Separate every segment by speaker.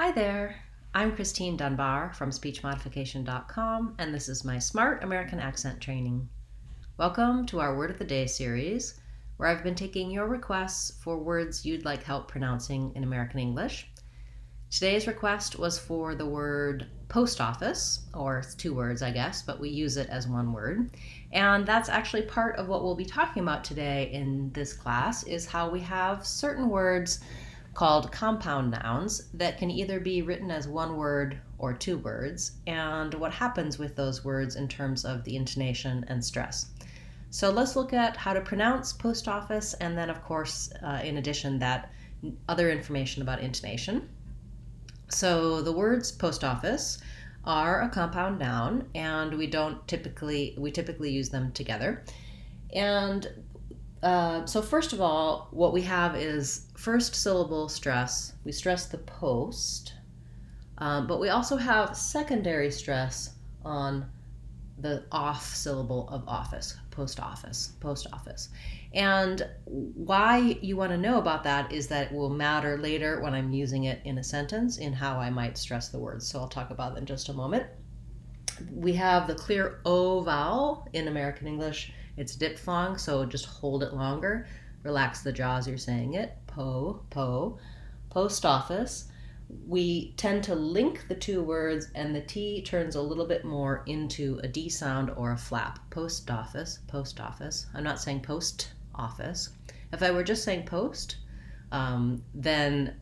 Speaker 1: Hi there, I'm Christine Dunbar from SpeechModification.com, and this is my Smart American Accent Training. Welcome to our Word of the Day series, where I've been taking your requests for words you'd like help pronouncing in American English. Today's request was for the word post office, or it's two words I guess, but we use it as one word. And that's actually part of what we'll be talking about today in this class, is how we have certain words called compound nouns that can either be written as one word or two words, and what happens with those words in terms of the intonation and stress. So let's look at how to pronounce post office, and then of course, in addition, that other information about intonation. So the words post office are a compound noun, and we typically use them together. And so first of all, what we have is first syllable stress. We stress the post, but we also have secondary stress on the off syllable of office, post office, post office. And why you want to know about that is that it will matter later when I'm using it in a sentence in how I might stress the words. So I'll talk about that in just a moment. We have the clear O vowel in American English. It's diphthong, so just hold it longer. Relax the jaw as you're saying it. Po, po. Post office. We tend to link the two words, and the T turns a little bit more into a D sound or a flap. Post office, post office. I'm not saying post office. If I were just saying post, then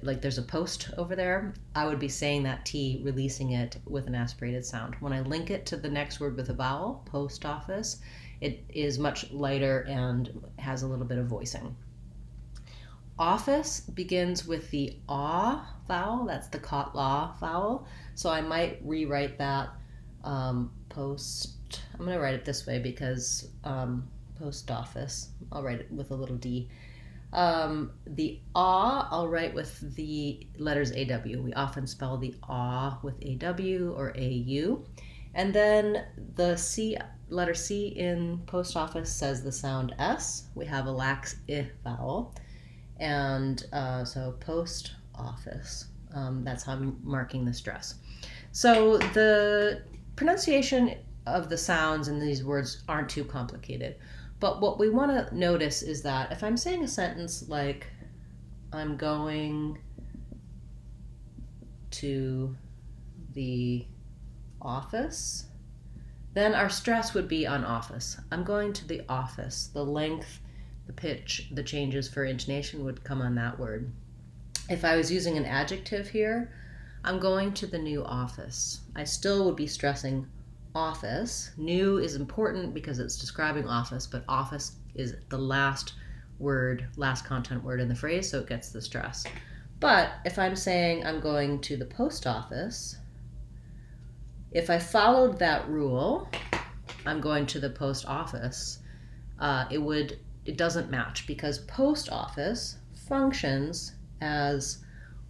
Speaker 1: like there's a post over there, I would be saying that T, releasing it with an aspirated sound. When I link it to the next word with a vowel, post office, it is much lighter and has a little bit of voicing. Office begins with the aw vowel, that's the caught-law vowel. So I might rewrite that post, I'm going to write it this way because post office, I'll write it with a little d. The aw, I'll write with the letters AW. We often spell the aw with AW or AU. And then the C, letter C in post office says the sound S. We have a lax I vowel. And so post office, that's how I'm marking the stress. So the pronunciation of the sounds in these words aren't too complicated. But what we want to notice is that if I'm saying a sentence like, I'm going to the office, then our stress would be on office. I'm going to the office. The length, the pitch, the changes for intonation would come on that word. If I was using an adjective here, I'm going to the new office. I still would be stressing office. New is important because it's describing office, but office is the last word, last content word in the phrase, so it gets the stress. But if I'm saying I'm going to the post office, if I followed that rule, I'm going to the post office, it doesn't match because post office functions as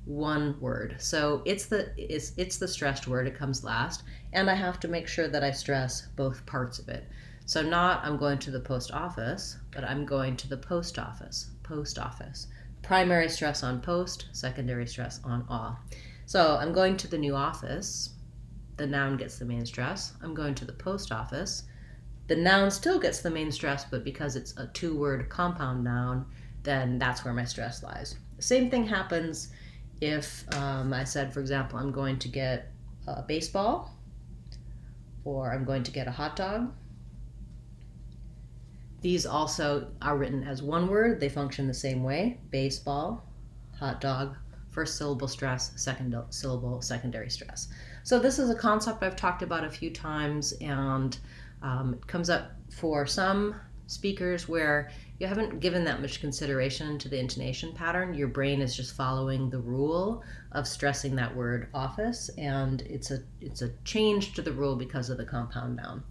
Speaker 1: one word. So it's the stressed word, it comes last, and I have to make sure that I stress both parts of it. So not I'm going to the post office, but I'm going to the post office, post office. Primary stress on post, secondary stress on aw. So I'm going to the new office, the noun gets the main stress. I'm going to the post office, the noun still gets the main stress, but because it's a two-word compound noun, then that's where my stress lies. The same thing happens if I said, for example, I'm going to get a baseball, or I'm going to get a hot dog. These also are written as one word. They function the same way. Baseball, hot dog, first syllable stress, second syllable secondary stress. So this is a concept I've talked about a few times, and it comes up for some speakers where you haven't given that much consideration to the intonation pattern. Your brain is just following the rule of stressing that word office, and it's a change to the rule because of the compound noun.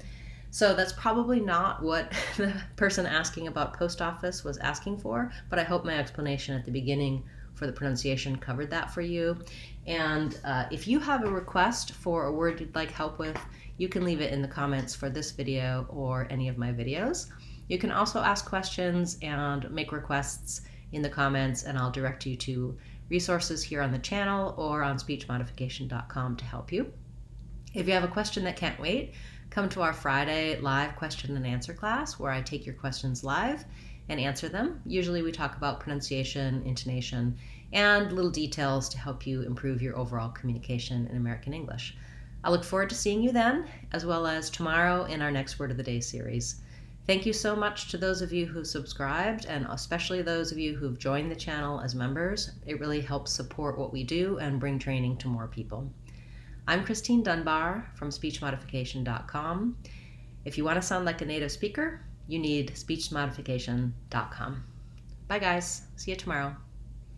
Speaker 1: So that's probably not what the person asking about post office was asking for, but I hope my explanation at the beginning for the pronunciation covered that for you. And if you have a request for a word you'd like help with, you can leave it in the comments for this video or any of my videos. You can also ask questions and make requests in the comments, and I'll direct you to resources here on the channel or on speechmodification.com to help you. If you have a question that can't wait, come to our Friday live question and answer class where I take your questions live and answer them. Usually we talk about pronunciation, intonation, and little details to help you improve your overall communication in American English. I look forward to seeing you then, as well as tomorrow in our next Word of the Day series. Thank you so much to those of you who subscribed, and especially those of you who've joined the channel as members. It really helps support what we do and bring training to more people. I'm Christine Dunbar from speechmodification.com. If you want to sound like a native speaker, you need speechmodification.com. Bye guys, see you tomorrow.